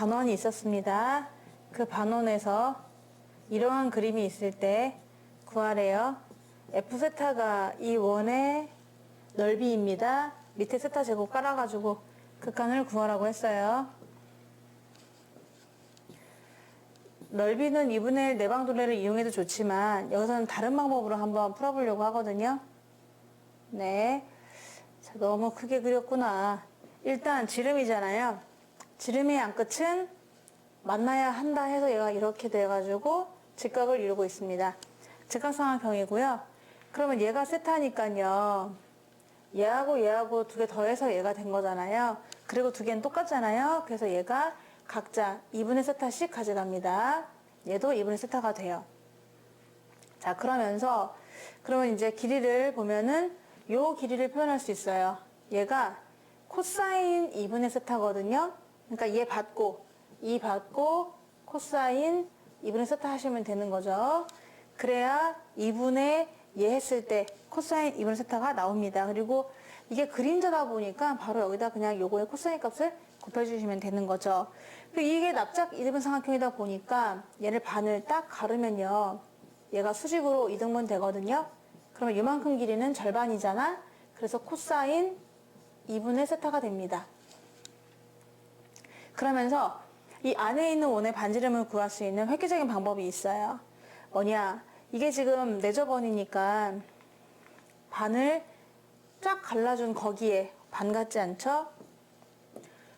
반원이 있었습니다. 그 반원에서 이러한 그림이 있을 때 구하래요. F세타가 이 원의 넓이입니다. 밑에 세타 제곱 깔아가지고 극한을 구하라고 했어요. 넓이는 2분의 1 내방도례를 이용해도 좋지만 여기서는 다른 방법으로 한번 풀어보려고 하거든요. 네. 자, 너무 크게 그렸구나. 일단 지름이잖아요. 지름의 양끝은 만나야 한다 해서 얘가 이렇게 돼가지고 직각을 이루고 있습니다. 직각삼각형이고요. 그러면 얘가 세타니까요. 얘하고 두 개 더해서 얘가 된 거잖아요. 그리고 두 개는 똑같잖아요. 그래서 얘가 각자 2분의 세타씩 가져갑니다. 얘도 2분의 세타가 돼요. 자, 그러면 이제 길이를 보면은 요 길이를 표현할 수 있어요. 얘가 코사인 2분의 세타거든요. 그러니까 얘 받고 코사인 2분의 세타 하시면 되는 거죠. 그래야 2분의 얘 했을 때 코사인 2분의 세타가 나옵니다. 그리고 이게 그림자다 보니까 바로 여기다 그냥 요거의 코사인 값을 곱해주시면 되는 거죠. 이게 납작 이등분 삼각형이다 보니까 얘를 반을 딱 가르면요. 얘가 수직으로 이등분 되거든요. 그러면 이만큼 길이는 절반이잖아. 그래서 코사인 2분의 세타가 됩니다. 그러면서 이 안에 있는 원의 반지름을 구할 수 있는 획기적인 방법이 있어요. 뭐냐? 이게 지금 내저번이니까 반을 쫙 갈라준 거기에 반 같지 않죠?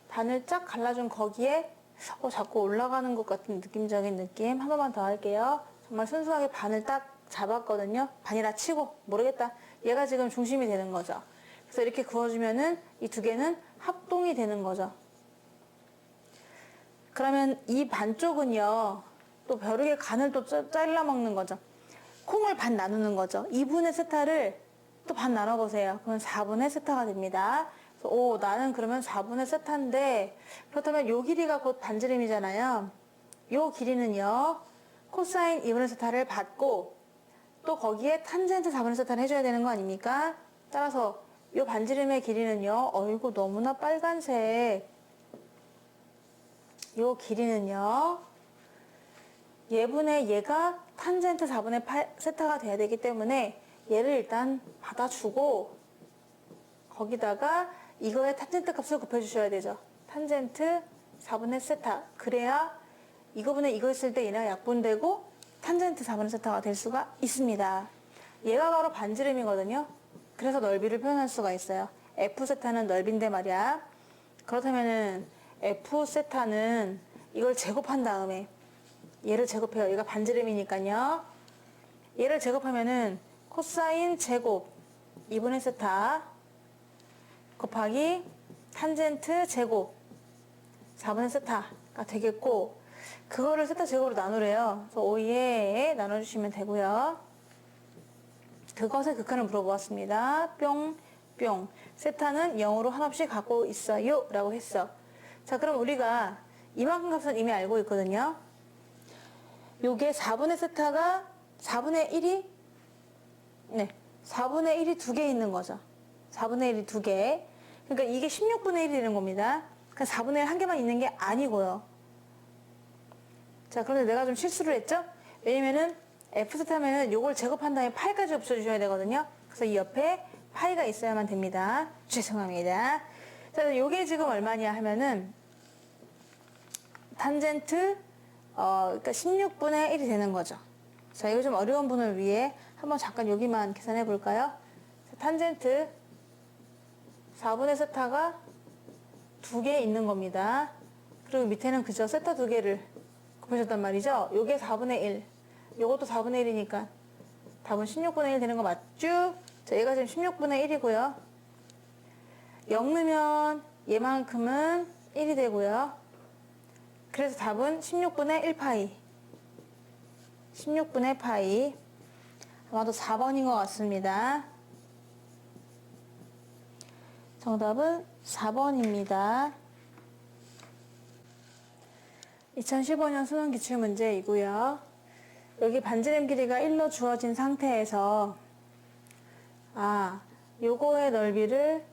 반을 쫙 갈라준 거기에 자꾸 올라가는 것 같은 느낌적인 느낌 한 번만 더 할게요. 정말 순수하게 반을 딱 잡았거든요. 반이라 치고 모르겠다. 얘가 지금 중심이 되는 거죠. 그래서 이렇게 그어주면은 이 두 개는 합동이 되는 거죠. 그러면 이 반쪽은요. 또 벼룩의 간을 또 잘라 먹는 거죠. 콩을 반 나누는 거죠. 2분의 세타를 또 반 나눠보세요. 그럼 4분의 세타가 됩니다. 그래서 나는 그러면 4분의 세타인데 그렇다면 요 길이가 곧 반지름이잖아요. 요 길이는요. 코사인 2분의 세타를 받고 또 거기에 탄젠트 4분의 세타를 해줘야 되는 거 아닙니까? 따라서 요 반지름의 길이는요. 어이구 너무나 빨간색. 요 길이는요. 얘분의 얘가 탄젠트 4분의 8 세타가 돼야 되기 때문에 얘를 일단 받아주고 거기다가 이거의 탄젠트 값을 곱해주셔야 되죠. 탄젠트 4분의 세타. 그래야 이거분의 이거 있을 때 얘네가 약분되고 탄젠트 4분의 세타가 될 수가 있습니다. 얘가 바로 반지름이거든요. 그래서 넓이를 표현할 수가 있어요. F세타는 넓이인데 말이야. 그렇다면은 F세타는 이걸 제곱한 다음에 얘를 제곱해요. 얘가 반지름이니까요. 얘를 제곱하면은 코사인 제곱 2분의 세타 곱하기 탄젠트 제곱 4분의 세타가 되겠고 그거를 세타 제곱으로 나누래요. 그래서 5에 나눠주시면 되고요. 그것의 극한을 물어보았습니다. 뿅 세타는 0으로 한없이 갖고 있어요 라고 했어. 자, 그럼 우리가 이만큼 값은 이미 알고 있거든요. 요게 4분의 세타가 4분의 1이 4분의 1이 두 개 있는 거죠. 4분의 1이 두 개. 그러니까 이게 16분의 1이 되는 겁니다. 그러니까 4분의 1 한 개만 있는 게 아니고요. 자, 그런데 내가 좀 실수를 했죠? 왜냐면은 F세타면은 요걸 제곱한 다음에 파이까지 붙여주셔야 되거든요. 그래서 이 옆에 파이가 있어야만 됩니다. 죄송합니다. 자, 요게 지금 얼마냐 하면은 탄젠트 그러니까 16분의 1이 되는 거죠. 자, 이거 좀 어려운 분을 위해 한번 잠깐 여기만 계산해 볼까요? 자, 탄젠트 4분의 세타가 두 개 있는 겁니다. 그리고 밑에는 그저 세타 두 개를 곱하셨단 말이죠. 요게 4분의 1. 요것도 4분의 1이니까 답은 16분의 1 되는 거 맞죠? 자, 얘가 지금 16분의 1이고요. 0 넣으면 얘만큼은 1이 되고요. 그래서 답은 16분의 1파이. 16분의 파이. 아마도 4번인 것 같습니다. 정답은 4번입니다. 2015년 수능 기출문제이고요. 여기 반지름 길이가 1로 주어진 상태에서 요거의 넓이를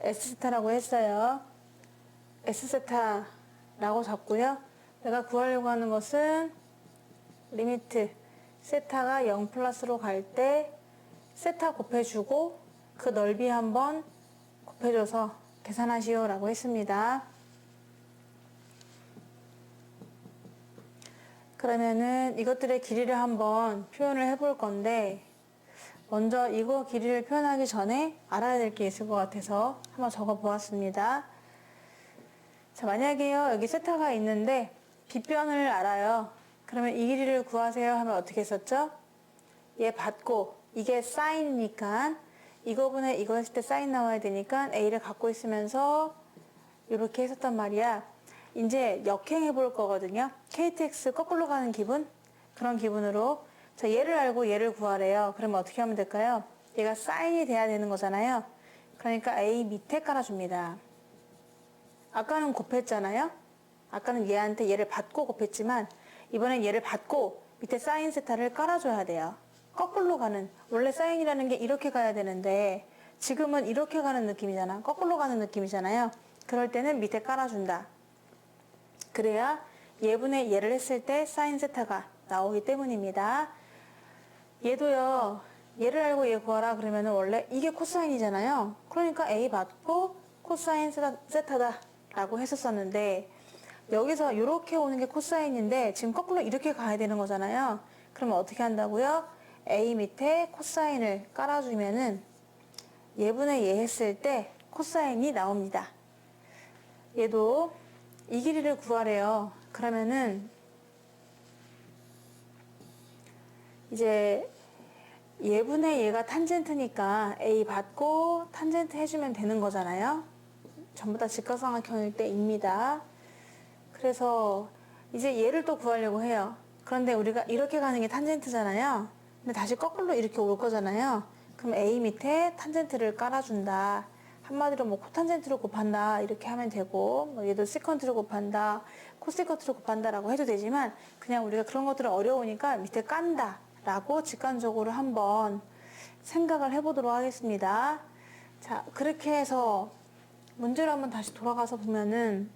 S세타라고 했어요. S세타 라고 잡고요. 내가 구하려고 하는 것은 리미트 세타가 0 플러스로 갈 때 세타 곱해주고 그 넓이 한번 곱해줘서 계산하시오 라고 했습니다. 그러면은 이것들의 길이를 한번 표현을 해볼 건데, 먼저 이거 길이를 표현하기 전에 알아야 될 게 있을 것 같아서 한번 적어 보았습니다. 자, 만약에요, 여기 세타가 있는데 빗변을 알아요. 그러면 이 길이를 구하세요 하면 어떻게 했었죠? 얘 받고 이게 사인이니까 이거분에 이거 했을 때 사인 나와야 되니까 A를 갖고 있으면서 이렇게 했었단 말이야. 이제 역행해 볼 거거든요. KTX 거꾸로 가는 기분? 그런 기분으로. 자, 얘를 알고 얘를 구하래요. 그러면 어떻게 하면 될까요? 얘가 사인이 돼야 되는 거잖아요. 그러니까 A 밑에 깔아줍니다. 아까는 곱했잖아요. 아까는 얘한테 얘를 받고 곱했지만 이번엔 얘를 받고 밑에 사인 세타를 깔아줘야 돼요. 거꾸로 가는, 원래 사인이라는 게 이렇게 가야 되는데 지금은 이렇게 가는 느낌이잖아. 거꾸로 가는 느낌이잖아요. 그럴 때는 밑에 깔아준다. 그래야 얘분의 얘를 했을 때 사인 세타가 나오기 때문입니다. 얘도요, 얘를 알고 얘 구하라 그러면은 원래 이게 코사인이잖아요. 그러니까 A 받고 코사인 세타다 라고 했었었는데 여기서 이렇게 오는 게 코사인인데 지금 거꾸로 이렇게 가야 되는 거잖아요. 그러면 어떻게 한다고요? A 밑에 코사인을 깔아주면은 얘분의 얘 했을 때 코사인이 나옵니다. 얘도 이 길이를 구하래요. 그러면은 이제 얘분의 얘가 탄젠트니까 A 받고 탄젠트 해주면 되는 거잖아요. 전부 다 직각삼각형일 때입니다. 그래서 이제 얘를 또 구하려고 해요. 그런데 우리가 이렇게 가는 게 탄젠트잖아요. 근데 다시 거꾸로 이렇게 올 거잖아요. 그럼 A 밑에 탄젠트를 깔아준다. 한마디로 뭐 코탄젠트를 곱한다 이렇게 하면 되고, 뭐 얘도 시컨트를 곱한다, 코시컨트를 곱한다 라고 해도 되지만 그냥 우리가 그런 것들은 어려우니까 밑에 깐다 라고 직관적으로 한번 생각을 해보도록 하겠습니다. 자, 그렇게 해서 문제를 한번 다시 돌아가서 보면은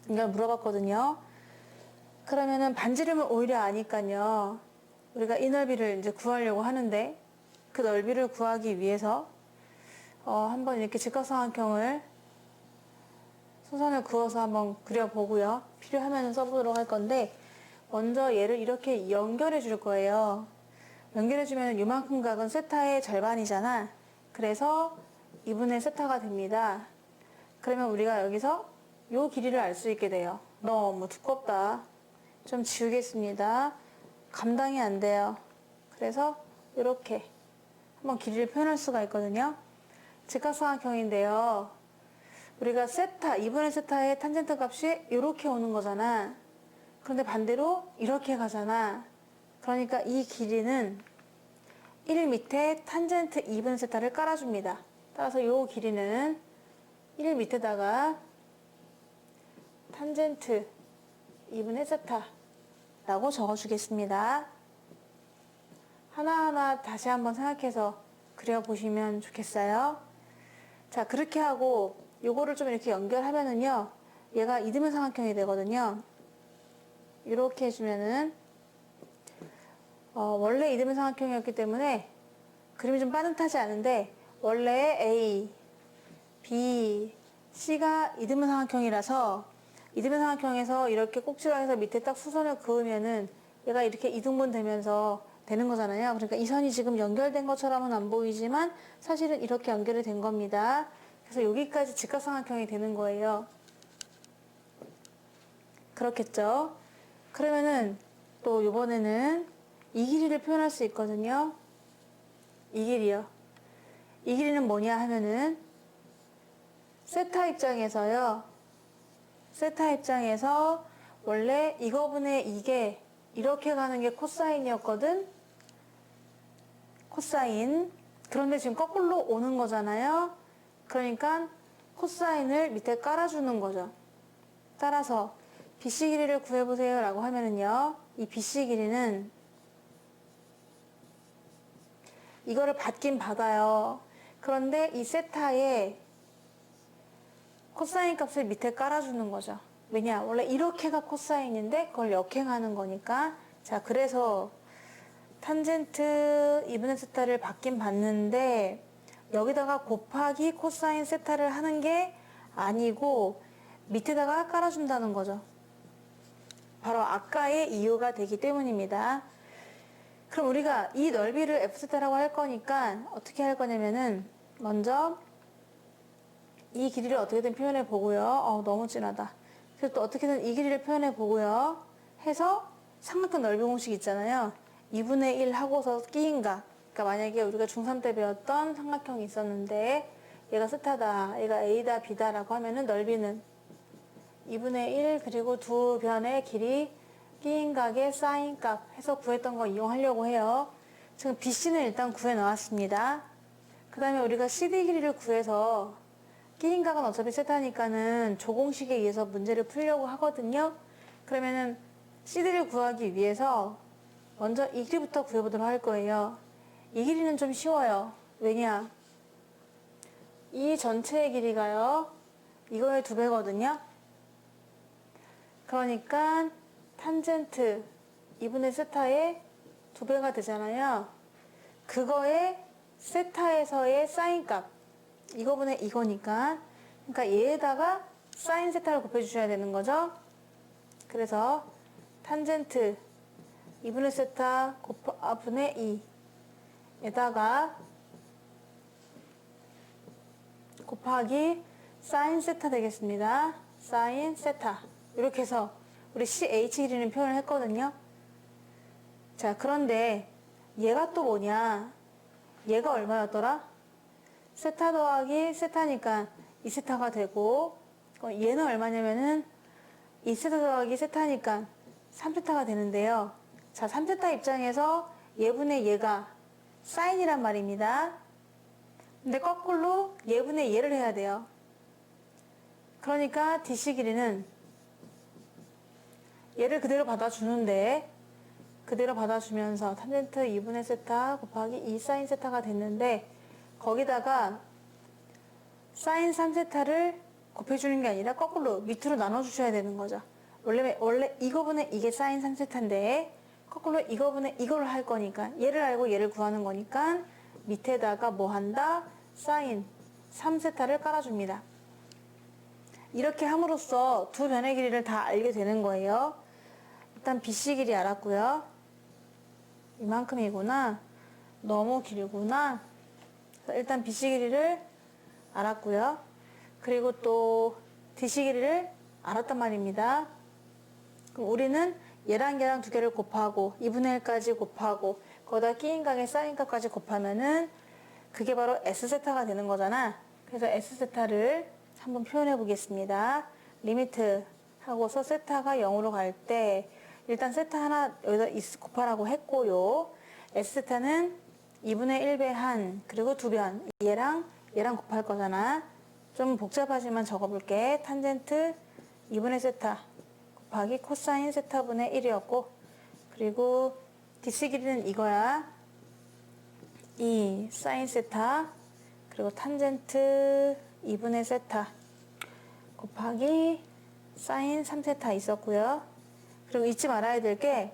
이걸 물어봤거든요. 그러면은 반지름을 오히려 아니까요. 우리가 이 넓이를 이제 구하려고 하는데 그 넓이를 구하기 위해서 한번 이렇게 직각삼각형을 수선을 그어서 한번 그려보고요. 필요하면 써보도록 할 건데 먼저 얘를 이렇게 연결해 줄 거예요. 연결해 주면 이만큼 각은 세타의 절반이잖아. 그래서 2분의 세타가 됩니다. 그러면 우리가 여기서 요 길이를 알 수 있게 돼요. 너무 두껍다. 좀 지우겠습니다. 감당이 안 돼요. 그래서 이렇게 한번 길이를 표현할 수가 있거든요. 직각삼각형인데요. 우리가 세타, 2분의 세타의 탄젠트 값이 이렇게 오는 거잖아. 그런데 반대로 이렇게 가잖아. 그러니까 이 길이는 1 밑에 탄젠트 2분의 세타를 깔아줍니다. 따라서 이 길이는 1 밑에다가 탄젠트 2분의 세타라고 적어주겠습니다. 하나하나 다시 한번 생각해서 그려보시면 좋겠어요. 자, 그렇게 하고 요거를 좀 이렇게 연결하면은요, 얘가 이등변 삼각형이 되거든요. 이렇게 해주면은 원래 이등변 삼각형이었기 때문에 그림이 좀 빠듯하지 않은데 원래 A, B, C가 이등변 삼각형이라서 이등변 삼각형에서 이렇게 꼭지로 해서 밑에 딱 수선을 그으면은 얘가 이렇게 이등분 되면서 되는 거잖아요. 그러니까 이 선이 지금 연결된 것처럼은 안 보이지만 사실은 이렇게 연결이 된 겁니다. 그래서 여기까지 직각삼각형이 되는 거예요. 그렇겠죠? 그러면은 또 이번에는 이 길이를 표현할 수 있거든요. 이 길이요. 이 길이는 뭐냐 하면은 세타 입장에서요. 세타 입장에서 원래 이거분의 이게 이렇게 가는 게 코사인이었거든. 코사인. 그런데 지금 거꾸로 오는 거잖아요. 그러니까 코사인을 밑에 깔아주는 거죠. 따라서 BC 길이를 구해보세요 라고 하면은요, 이 BC 길이는 이거를 받긴 받아요. 그런데 이 세타의 코사인 값을 밑에 깔아주는 거죠. 왜냐? 원래 이렇게가 코사인인데 그걸 역행하는 거니까. 자, 그래서 탄젠트 2분의 세타를 받긴 받는데 여기다가 곱하기 코사인 세타를 하는 게 아니고 밑에다가 깔아준다는 거죠. 바로 아까의 이유가 되기 때문입니다. 그럼 우리가 이 넓이를 f세타라고 할 거니까 어떻게 할 거냐면은 먼저 이 길이를 어떻게든 표현해 보고요. 너무 진하다. 그래서 또 어떻게든 이 길이를 표현해 보고요. 해서 삼각형 넓이 공식 있잖아요. 2분의 1 하고서 끼인각. 그러니까 만약에 우리가 중3 때 배웠던 삼각형이 있었는데 얘가 세타다, 얘가 A다, B다라고 하면은 넓이는 2분의 1 그리고 두 변의 길이 끼인각의 사인 값 해서 구했던 거 이용하려고 해요. 지금 BC는 일단 구해 나왔습니다. 그 다음에 우리가 CD 길이를 구해서 끼인각은 어차피 세타니까는 조공식에 의해서 문제를 풀려고 하거든요. 그러면은 CD를 구하기 위해서 먼저 이 길이부터 구해보도록 할 거예요. 이 길이는 좀 쉬워요. 왜냐? 이 전체의 길이가요. 이거의 2배거든요. 그러니까 탄젠트 2분의 세타의 2배가 되잖아요. 그거의 세타에서의 사인 값. 이거분의 이거니까. 그러니까 얘에다가 사인 세타를 곱해주셔야 되는 거죠. 그래서 탄젠트 2분의 세타 분의 2에다가 곱하기 사인 세타 되겠습니다. 사인 세타. 이렇게 해서 우리 CH 길이는 표현을 했거든요. 자, 그런데 얘가 또 뭐냐? 얘가 얼마였더라? 세타 더하기 세타니까 2세타가 되고 얘는 얼마냐면은 2세타 더하기 세타니까 3세타가 되는데요. 자, 3세타 입장에서 얘분의 얘가 사인이란 말입니다. 근데 거꾸로 얘분의 얘를 해야 돼요. 그러니까 DC 길이는 얘를 그대로 받아주는데 그대로 받아주면서 탄젠트 2분의 세타 곱하기 2 사인 세타가 됐는데 거기다가 사인 3세타를 곱해주는 게 아니라 거꾸로 밑으로 나눠주셔야 되는 거죠. 원래 이거분의 이게 사인 3세타인데 거꾸로 이거분의 이걸 할 거니까 얘를 알고 얘를 구하는 거니까 밑에다가 뭐 한다? 사인 3세타를 깔아줍니다. 이렇게 함으로써 두 변의 길이를 다 알게 되는 거예요. 일단 BC 길이 알았고요. 이만큼이구나. 너무 길구나. 일단 BC 길이를 알았고요. 그리고 또 DC 길이를 알았단 말입니다. 그럼 우리는 얘랑 두 개를 곱하고 2분의 1까지 곱하고 거기다 끼인각의 사인값까지 곱하면은 그게 바로 S세타가 되는 거잖아. 그래서 S세타를 한번 표현해 보겠습니다. 리미트 하고서 세타가 0으로 갈 때 일단 세타 하나 여기다 곱하라고 했고요. S세타는 2분의 1배 한 그리고 두 변 얘랑 곱할 거잖아. 좀 복잡하지만 적어볼게. 탄젠트 2분의 세타 곱하기 코사인 세타분의 1이었고 그리고 DC 길이는 이거야. 이 사인 세타 그리고 탄젠트 2분의 세타 곱하기 사인 3세타 있었고요. 그리고 잊지 말아야 될 게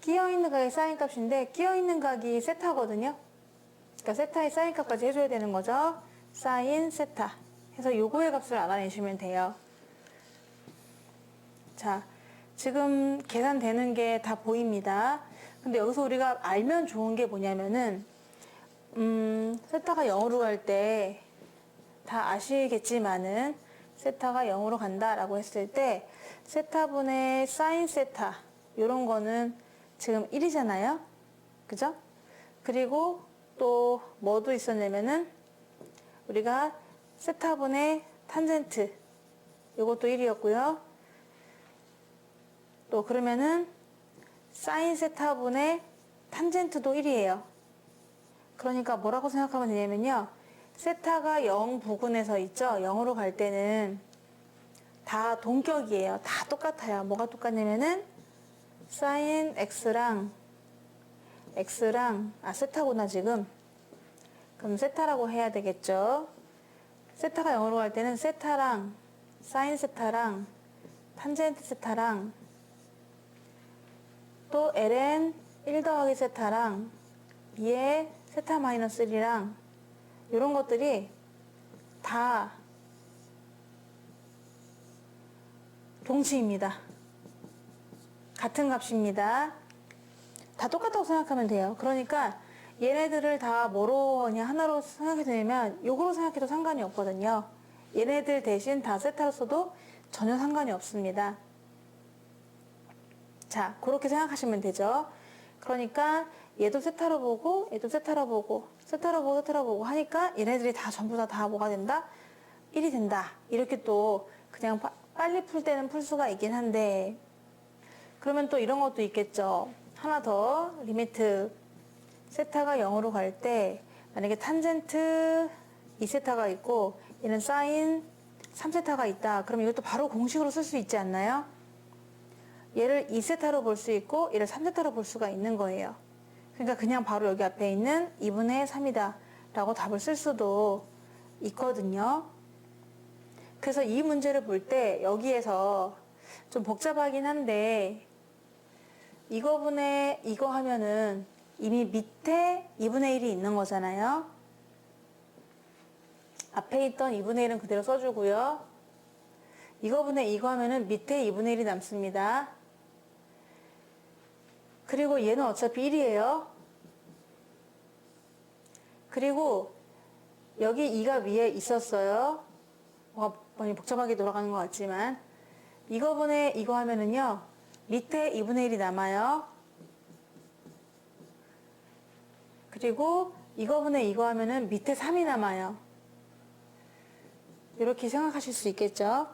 끼어있는 각이 사인 값인데 끼어있는 각이 세타거든요. 그러니까 세타의 사인 값까지 해줘야 되는 거죠. 사인 세타 해서 요거의 값을 알아내시면 돼요. 자, 지금 계산되는 게 다 보입니다. 근데 여기서 우리가 알면 좋은 게 뭐냐면은 세타가 0으로 갈 때 다 아시겠지만은 세타가 0으로 간다라고 했을 때 세타분의 사인 세타 요런 거는 지금 1이잖아요. 그죠? 그리고 또 뭐도 있었냐면은 우리가 세타분의 탄젠트 요것도 1이었고요. 또 그러면은 사인 세타분의 탄젠트도 1이에요. 그러니까 뭐라고 생각하면 되냐면요. 세타가 0 부근에서 있죠. 0으로 갈 때는 다 동격이에요. 다 똑같아요. 뭐가 똑같냐면은 사인 x랑 세타구나 지금. 그럼 세타라고 해야 되겠죠. 세타가 0으로 갈 때는 세타랑 사인 세타랑 탄젠트 세타랑 또 ln 1 더하기 세타랑 b의 세타 마이너스 1이랑 이런 것들이 다 동치입니다. 같은 값입니다. 다 똑같다고 생각하면 돼요. 그러니까 얘네들을 다 뭐로 그냥 하나로 생각해 되면 요거로 생각해도 상관이 없거든요. 얘네들 대신 다 세타로 써도 전혀 상관이 없습니다. 자, 그렇게 생각하시면 되죠. 그러니까 얘도 세타로 보고 얘도 세타로 보고 세타로 보고 세타로 보고 하니까 얘네들이 다 전부 다 뭐가 된다? 1이 된다. 이렇게 또 그냥 빨리 풀 때는 풀 수가 있긴 한데 그러면 또 이런 것도 있겠죠. 하나 더 리미트 세타가 0으로 갈 때 만약에 탄젠트 2세타가 있고 얘는 사인 3세타가 있다. 그럼 이것도 바로 공식으로 쓸 수 있지 않나요? 얘를 2세타로 볼 수 있고 얘를 3세타로 볼 수가 있는 거예요. 그러니까 그냥 바로 여기 앞에 있는 2분의 3이다 라고 답을 쓸 수도 있거든요. 그래서 이 문제를 볼 때 여기에서 좀 복잡하긴 한데 이거분의 이거 하면은 이미 밑에 2분의 1이 있는 거잖아요. 앞에 있던 2분의 1은 그대로 써주고요. 이거분의 이거 하면은 밑에 2분의 1이 남습니다. 그리고 얘는 어차피 1이에요. 그리고 여기 2가 위에 있었어요. 뭐가 많이 복잡하게 돌아가는 것 같지만 이거분의 이거 하면은요. 밑에 2분의 1이 남아요. 그리고 이거분의 이거 하면은 밑에 3이 남아요. 이렇게 생각하실 수 있겠죠.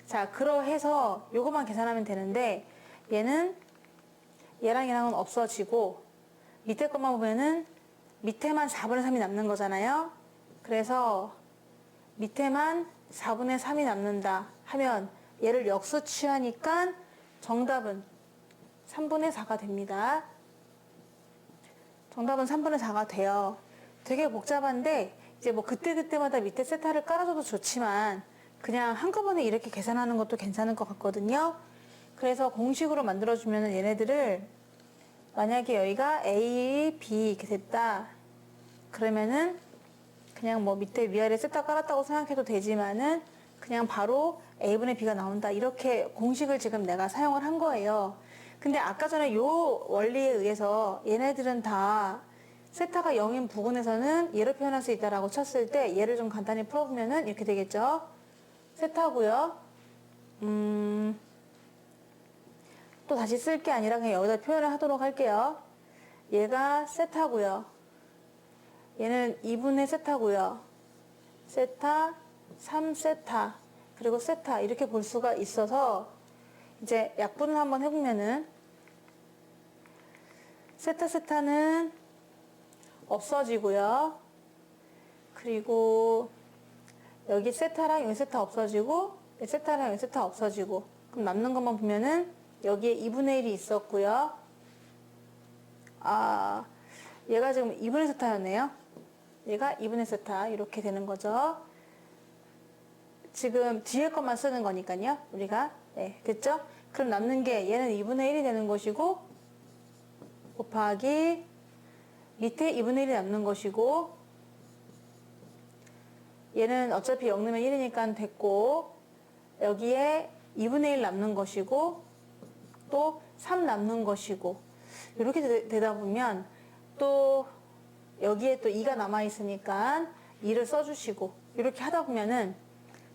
자, 그러해서 요것만 계산하면 되는데 얘는 얘랑 얘랑은 없어지고 밑에 것만 보면은 밑에만 4분의 3이 남는 거잖아요. 그래서 밑에만 4분의 3이 남는다 하면 얘를 역수 취하니까 정답은 3분의 4가 됩니다. 정답은 3분의 4가 돼요. 되게 복잡한데 이제 뭐 그때그때마다 밑에 세타를 깔아줘도 좋지만 그냥 한꺼번에 이렇게 계산하는 것도 괜찮을 것 같거든요. 그래서 공식으로 만들어주면 얘네들을 만약에 여기가 A, B 이렇게 됐다. 그러면은 그냥 뭐 밑에 위아래 세타 깔았다고 생각해도 되지만은 그냥 바로 A분의 B가 나온다. 이렇게 공식을 지금 내가 사용을 한 거예요. 근데 아까 전에 요 원리에 의해서 얘네들은 다 세타가 0인 부분에서는 얘로 표현할 수 있다라고 쳤을 때 얘를 좀 간단히 풀어보면은 이렇게 되겠죠. 세타고요. 또 다시 쓸 게 아니라 그냥 여기다 표현을 하도록 할게요. 얘가 세타고요. 얘는 2분의 세타고요. 세타, 3세타, 그리고 세타 이렇게 볼 수가 있어서 이제 약분을 한번 해보면은 세타는 없어지고요. 그리고 여기 세타랑 여기 세타 없어지고 세타랑 여기 세타 없어지고 그럼 남는 것만 보면은 여기에 2분의 1이 있었고요. 아, 얘가 지금 2분의 세타였네요. 얘가 2분의 세타 이렇게 되는 거죠. 지금 뒤에 것만 쓰는 거니까요. 우리가 네, 됐죠? 그럼 남는 게 얘는 2분의 1이 되는 것이고 곱하기 밑에 2분의 1이 남는 것이고 얘는 어차피 0 넣으면 1이니까 됐고 여기에 2분의 1 남는 것이고 또 3 남는 것이고 이렇게 되다 보면 또 여기에 또 2가 남아있으니까 2를 써주시고 이렇게 하다 보면은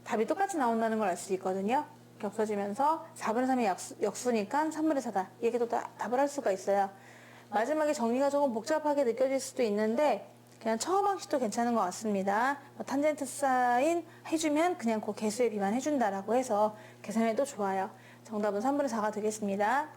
답이 똑같이 나온다는 걸 알 수 있거든요. 이렇게 없어지면서 4분의 3이 역수니까 3분의 4다. 이렇게 또 답을 할 수가 있어요. 마지막에 정리가 조금 복잡하게 느껴질 수도 있는데 그냥 처음 방식도 괜찮은 것 같습니다. 탄젠트 사인 해주면 그냥 그 개수에 비만 해준다라고 해서 계산해도 좋아요. 정답은 3분의 4가 되겠습니다.